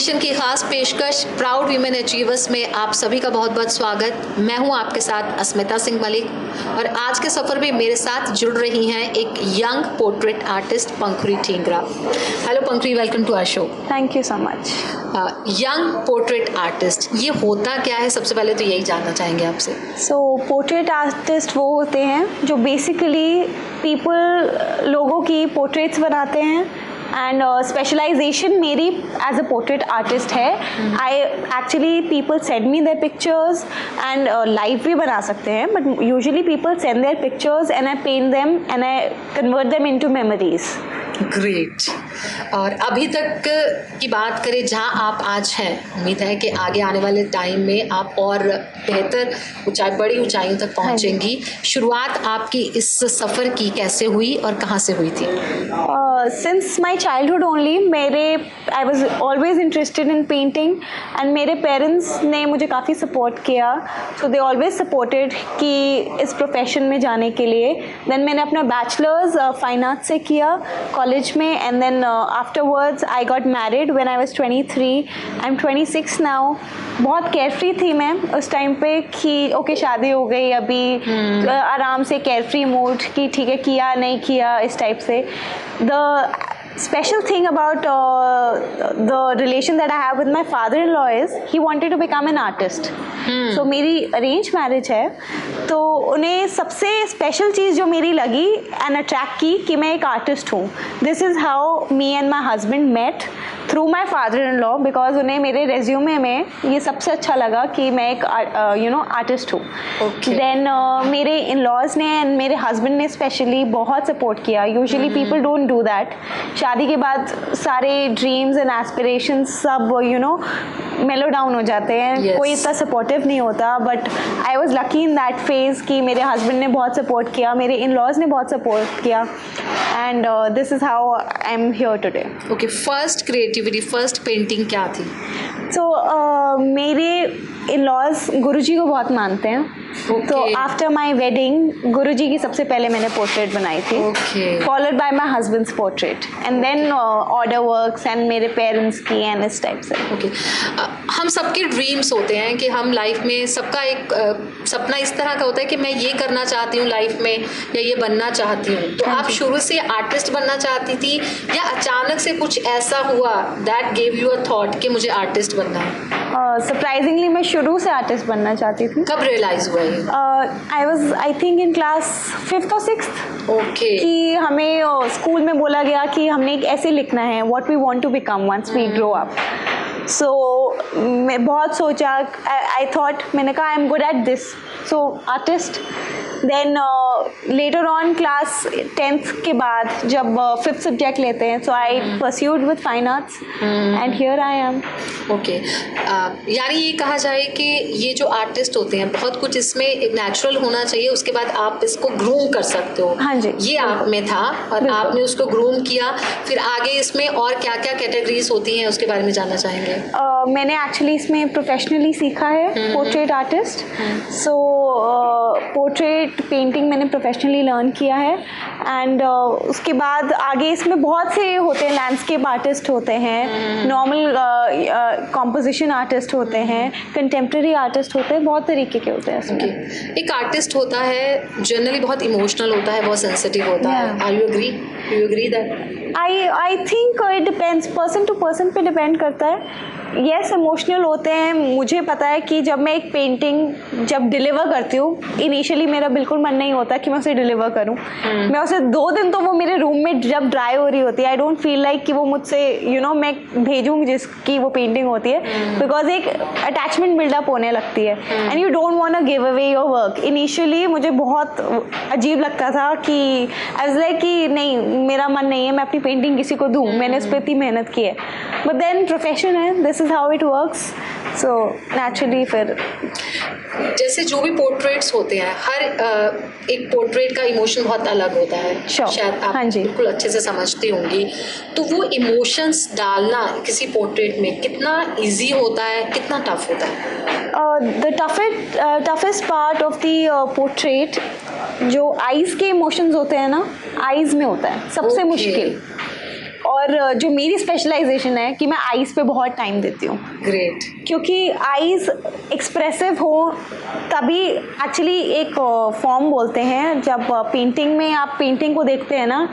Addition की खास पेशकश प्राउड वीमेन अचीवर्स में आप सभी का बहुत बहुत स्वागत। मैं हूं आपके साथ अस्मिता सिंह मलिक और आज के सफ़र में मेरे साथ जुड़ रही हैं एक young portrait artist Pankhuri Thingra. Hello Pankhuri, welcome to our show. Thank you so much. Young portrait artist ये होता क्या है, सबसे पहले तो यही जानना चाहेंगे आपसे। पोर्ट्रेट आर्टिस्ट वो होते हैं जो बेसिकली लोगों की पोर्ट्रेट्स बनाते हैं एंड स्पेशलाइजेशन मेरी एज अ पोर्ट्रेट आर्टिस्ट है। I actually people send me their pictures and live भी बना सकते हैं, but usually people send their pictures and I paint them and I convert them into memories. Great. और अभी तक की बात करें जहां आप आज हैं, उम्मीद है कि आगे आने वाले टाइम में आप और बेहतर बड़ी ऊंचाइयों तक पहुंचेंगी। शुरुआत आपकी इस सफ़र की कैसे हुई और कहां से हुई थी? Since my childhood only I was always interested in painting and मेरे पेरेंट्स ने मुझे काफ़ी सपोर्ट किया, सो दे ऑलवेज सपोर्टेड कि इस प्रोफेशन में जाने के लिए। देन मैंने अपना बैचलर्स फाइन आर्ट्स से किया कॉलेज में and then afterwards I got married when I was 23। I am 26 now. बहुत केयरफ्री थी मैं उस टाइम पे कि ओके शादी हो गई अभी, आराम से केयरफ्री मूड कि ठीक है किया नहीं किया इस टाइप से। The special thing about the relation that I have with my father-in-law is he wanted to become an artist. So मेरी अरेंज मैरिज है, तो उन्हें सबसे स्पेशल चीज़ जो मेरी लगी एंड अट्रैक्ट की कि मैं एक आर्टिस्ट हूँ। This is how me and my husband met through my father-in-law, because उन्हें मेरे रेज्यूमे में ये सबसे अच्छा लगा कि मैं एक आर्टिस्ट हूँ। देन मेरे इन लॉज ने एंड मेरे हस्बैंड ने स्पेशली बहुत सपोर्ट किया। Usually people don't do that. शादी के बाद सारे ड्रीम्स एंड एस्पिरेशंस सब मेलो डाउन हो जाते हैं। कोई इतना सपोर्टिव नहीं होता, but I was lucky in that phase कि मेरे हस्बैंड ने बहुत सपोर्ट किया, मेरे इन लॉज ने बहुत सपोर्ट किया and this is how I am here today. Okay, first creativity, first painting क्या थी? मेरे इन लॉज गुरुजी को बहुत मानते हैं, तो आफ्टर माई वेडिंग गुरुजी की सबसे पहले मैंने पोर्ट्रेट बनाई थी, followed by my husband's portrait and then order works and मेरे पेरेंट्स की एंड इस टाइप से। हम सबके ड्रीम्स होते हैं कि हम लाइफ में, सबका एक सपना इस तरह का होता है कि मैं ये करना चाहती हूँ लाइफ में या ये बनना चाहती हूँ। तो आप शुरू से आर्टिस्ट बनना चाहती थी या अचानक से कुछ ऐसा हुआ that gave you a thought कि मुझे आर्टिस्ट बनना है? सरप्राइजिंगली मैं शुरू से आर्टिस्ट बनना चाहती थी। कब रियलाइज हुआ ये? I think in class 5th और 6th। ओके। कि हमें स्कूल में बोला गया कि हमने एक ऐसे लिखना है, what we want to become once we grow up. So मैं बहुत सोचा, आई थॉट, मैंने कहा I am good at this, so artist. Then later on class 10th के बाद जब 5th सब्जेक्ट लेते हैं, so I pursued with fine arts and here I am. Okay, यानी ये कहा जाए कि ये जो आर्टिस्ट होते हैं बहुत कुछ इसमें नेचुरल होना चाहिए, उसके बाद आप इसको ग्रूम कर सकते हो। हाँ जी, ये आप में था और आपने उसको ग्रूम किया। फिर आगे इसमें और क्या क्या कैटेगरीज होती हैं उसके बारे में जानना चाहेंगे? मैंने एक्चुअली इसमें प्रोफेशनली सीखा है पोर्ट्रेट आर्टिस्ट। सो पोर्ट्रेट पेंटिंग मैंने प्रोफेशनली लर्न किया है एंड उसके बाद आगे इसमें बहुत से होते हैं। लैंडस्केप आर्टिस्ट होते हैं, नॉर्मल कॉम्पोजिशन आर्टिस्ट होते हैं, कंटेम्प्रेरी आर्टिस्ट होते हैं, बहुत तरीके के होते हैं इसमें। एक आर्टिस्ट होता है जनरली बहुत इमोशनल होता है, बहुत सेंसिटिव होता है। Are you agree? Do you agree that? I think it depends, person to person पे डिपेंड करता है। यस, इमोशनल होते हैं। मुझे पता है कि जब मैं एक पेंटिंग जब डिलीवर करती हूँ, इनिशियली मेरा बिल्कुल मन नहीं होता कि मैं उसे डिलीवर करूँ। मैं उसे 2 दिन तो वो मेरे रूम में जब ड्राई हो रही होती है, आई डोंट फील लाइक कि वो मुझसे मैं भेजूँ जिसकी वो पेंटिंग होती है, बिकॉज एक अटैचमेंट बिल्डअप होने लगती है and you don't want to give away your work. Initially मुझे बहुत अजीब लगता था कि आई वाज लाइक कि नहीं, मेरा मन नहीं है मैं अपनी पेंटिंग किसी को दूँ, मैंने उस पर इतनी मेहनत की है। बट देन प्रोफेशन है, this is how it works, so naturally फिर जैसे जो भी पोर्ट्रेट्स होते हैं, हर एक पोर्ट्रेट का इमोशन बहुत अलग होता है। शायद आप बिल्कुल अच्छे से समझती होंगी। तो वो इमोशंस डालना किसी पोर्ट्रेट में कितना इजी होता है, कितना टफ होता है? The toughest part of the portrait जो आईज के इमोशंस होते हैं ना, आईज में होता है सबसे मुश्किल। और और जो मेरी स्पेशलाइजेशन है कि मैं आईज पे बहुत टाइम देती हूँ। ग्रेट। क्योंकि आईज एक्सप्रेसिव हो तभी एक्चुअली एक फॉर्म बोलते हैं, जब पेंटिंग में आप पेंटिंग को देखते हैं ना,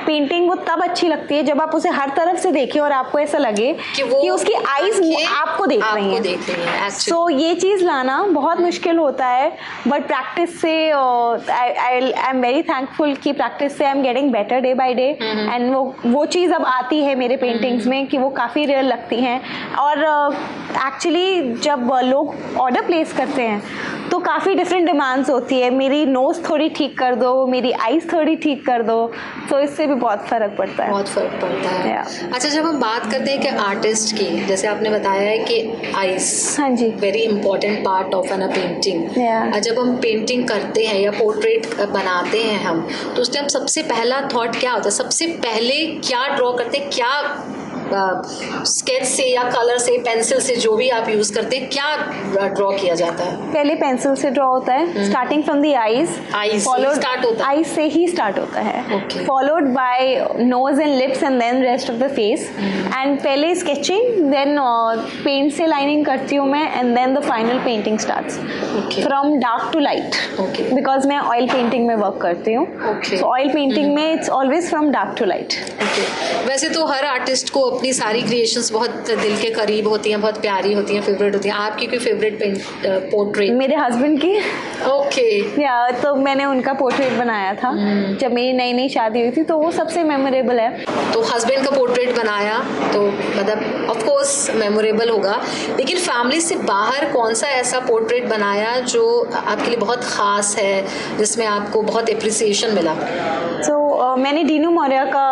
पेंटिंग वो तब अच्छी लगती है जब आप उसे हर तरफ से देखें और आपको ऐसा लगे कि उसकी आईज आपको देख रही हैं। सो ये चीज़ लाना बहुत मुश्किल होता है, बट प्रैक्टिस से आई एम वेरी थैंकफुल कि प्रैक्टिस से I am getting better day by day, and वो चीज़ अब आती है मेरे पेंटिंग्स में कि वो काफ़ी रियल लगती हैं। और एक्चुअली जब लोग ऑर्डर प्लेस करते हैं तो काफ़ी डिफरेंट डिमांड्स होती है, मेरी नोज़ थोड़ी ठीक कर दो, मेरी आईज थोड़ी ठीक कर दो, तो इससे भी बहुत फ़र्क पड़ता है। बहुत फ़र्क पड़ता है। अच्छा, जब हम बात करते हैं कि आर्टिस्ट की, जैसे आपने बताया है कि आईज, हाँ जी, very important part of an painting. जब हम पेंटिंग करते हैं या पोर्ट्रेट बनाते हैं हम, तो उस टाइम सबसे पहला थॉट क्या होता है? सबसे पहले क्या ड्रॉ करते हैं? क्या स्केच से या कलर से, पेंसिल से, जो भी आप यूज करते हैं, क्या ड्रॉ किया जाता है? पहले पेंसिल से ड्रॉ होता है, starting from the eyes start होता है, आईज से ही स्टार्ट होता है, followed by nose and lips and then rest of the face. And पहले स्केचिंग, देन पेंट से लाइनिंग करती हूँ मैं, and then the final painting starts from dark to light, because मैं ऑयल पेंटिंग में वर्क करती हूँ। सो ऑयल पेंटिंग में it's always from dark to light. वैसे तो हर आर्टिस्ट को अपनी सारी क्रिएशंस बहुत दिल के करीब होती हैं, बहुत प्यारी होती हैं, फेवरेट होती हैं। आपकी कोई फेवरेट पोर्ट्रेट? मेरे हस्बैंड की। या तो मैंने उनका पोर्ट्रेट बनाया था जब मेरी नई नई शादी हुई थी, तो वो सबसे मेमोरेबल है। तो हस्बैंड का पोर्ट्रेट बनाया तो मतलब ऑफ कोर्स मेमोरेबल होगा, लेकिन फैमिली से बाहर कौन सा ऐसा पोर्ट्रेट बनाया जो आपके लिए बहुत ख़ास है, जिसमें आपको बहुत एप्रिसिएशन मिला? मैंने डीनू मौर्य का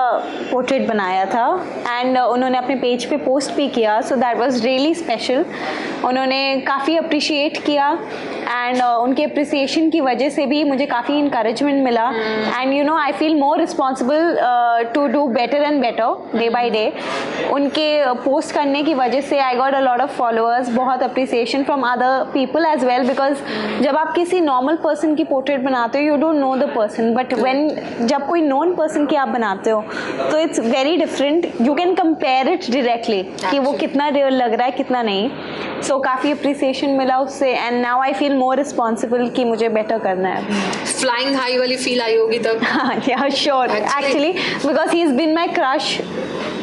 पोर्ट्रेट बनाया था, एंड उन्होंने अपने पेज पे पोस्ट भी किया, so that was really special. उन्होंने काफ़ी अप्रिशिएट किया, एंड उनके अप्रिसिएशन की वजह से भी मुझे काफ़ी इंकरेजमेंट मिला, and you know I feel more responsible to do better and better day by day. उनके पोस्ट करने की वजह से I got a lot of followers, बहुत appreciation from other people as well, because जब आप किसी नॉर्मल पर्सन की पोर्ट्रेट बनाते हो, you don't know the person, but जब कोई नॉन पर्सन की आप बनाते हो तो it's very different, you can compare it directly कि वो कितना रियल लग रहा है, कितना नहीं। सो काफ़ी अप्रिसिएशन मिला उससे, and now I feel more responsible कि मुझे बेटर करना है। फ्लाइंग हाई वाली फील आई होगी तब? Yeah sure, actually because he is been my crush,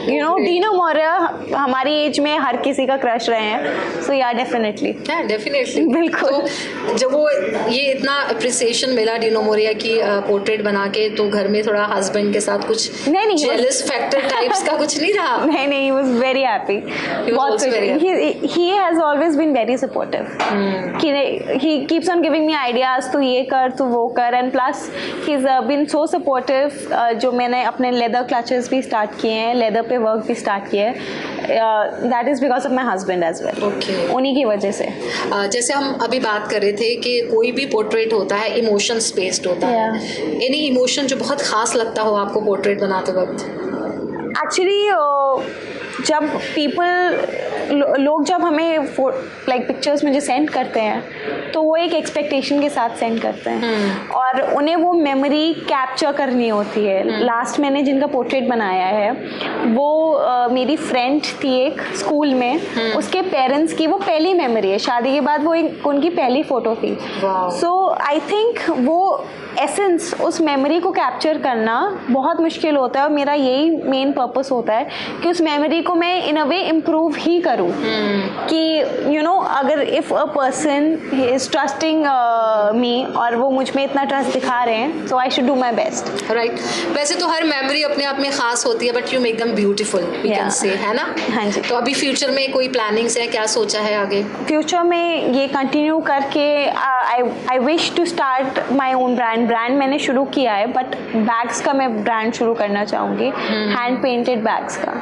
you know. Dinu Maurya हमारी एज में हर किसी का क्रश रहे हैं, सो या डेफिनेटली बिल्कुल। तो जब वो ये इतना अप्रिसिएशन मिला डीनू मौर्य की पोर्ट्रेट बना के, तो घर में थोड़ा हस्बैंड के साथ कुछ नहीं जेलस फैक्टर टाइप्स का कुछ नहीं रहा? नहीं, he was very happy. He has always been very supportive. He keeps on giving me ideas, तू ये कर, तू वो कर, and plus he's been so supportive. जो मैंने अपने लेदर क्लचेस भी स्टार्ट किए हैं, लेदर पे वर्क भी स्टार्ट किया है, that is because of my husband as well. उन्हीं की वजह से। जैसे हम अभी बात कर रहे थे कि कोई भी पोर्ट्रेट होता है इमोशंस बेस्ड होता है, एनी इमोशन जो बहुत खास लगता हो आपको पोर्ट्रेट बनाते वक्त? एक्चुअली जब लोग जब हमें लाइक पिक्चर्स मुझे सेंड करते हैं, तो वो एक एक्सपेक्टेशन के साथ सेंड करते हैं, और उन्हें वो मेमोरी कैप्चर करनी होती है। लास्ट मैंने जिनका पोर्ट्रेट बनाया है, वो मेरी फ्रेंड थी एक स्कूल में, उसके पेरेंट्स की वो पहली मेमोरी है, शादी के बाद वो उनकी पहली फ़ोटो थी। सो आई थिंक वो एसेंस, उस मेमोरी को कैप्चर करना बहुत मुश्किल होता है, और मेरा यही मेन पर्पस होता है कि उस मेमोरी को मैं इन अ वे इम्प्रूव ही करूँ, कि यू नो अगर if a person is trusting me और वो मुझ में इतना ट्रस्ट दिखा रहे हैं, so I should do my best. Right. वैसे तो हर मेमोरी अपने आप में खास होती है, but you make them beautiful, we can say, है ना? हाँ जी। तो अभी फ्यूचर में कोई प्लानिंग्स है, क्या सोचा है आगे? फ्यूचर में ये कंटिन्यू करके I wish to start my own brand मैंने शुरू किया है, बट बैग्स का मैं ब्रांड शुरू करना चाहूँगी, हैंड पेंटेड बैग्स का।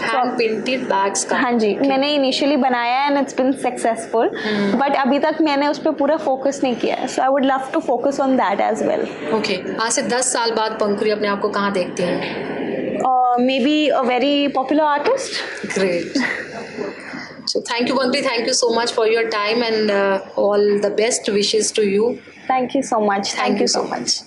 हैंड पेंटेड बैग्स का? हाँ जी, मैंने इनिशियली बनाया है and it's been successful, but अभी तक मैंने उस पर पूरा फोकस नहीं किया है, so I would love to focus on that as well. Okay. आज से 10 साल बाद पंखुरी अपने आप को कहाँ देखती हैं? May be a very popular artist. Great. So thank you, Pankuri. Thank you so much for your time, and all the best wishes to you. Thank you so much. Thank you so much.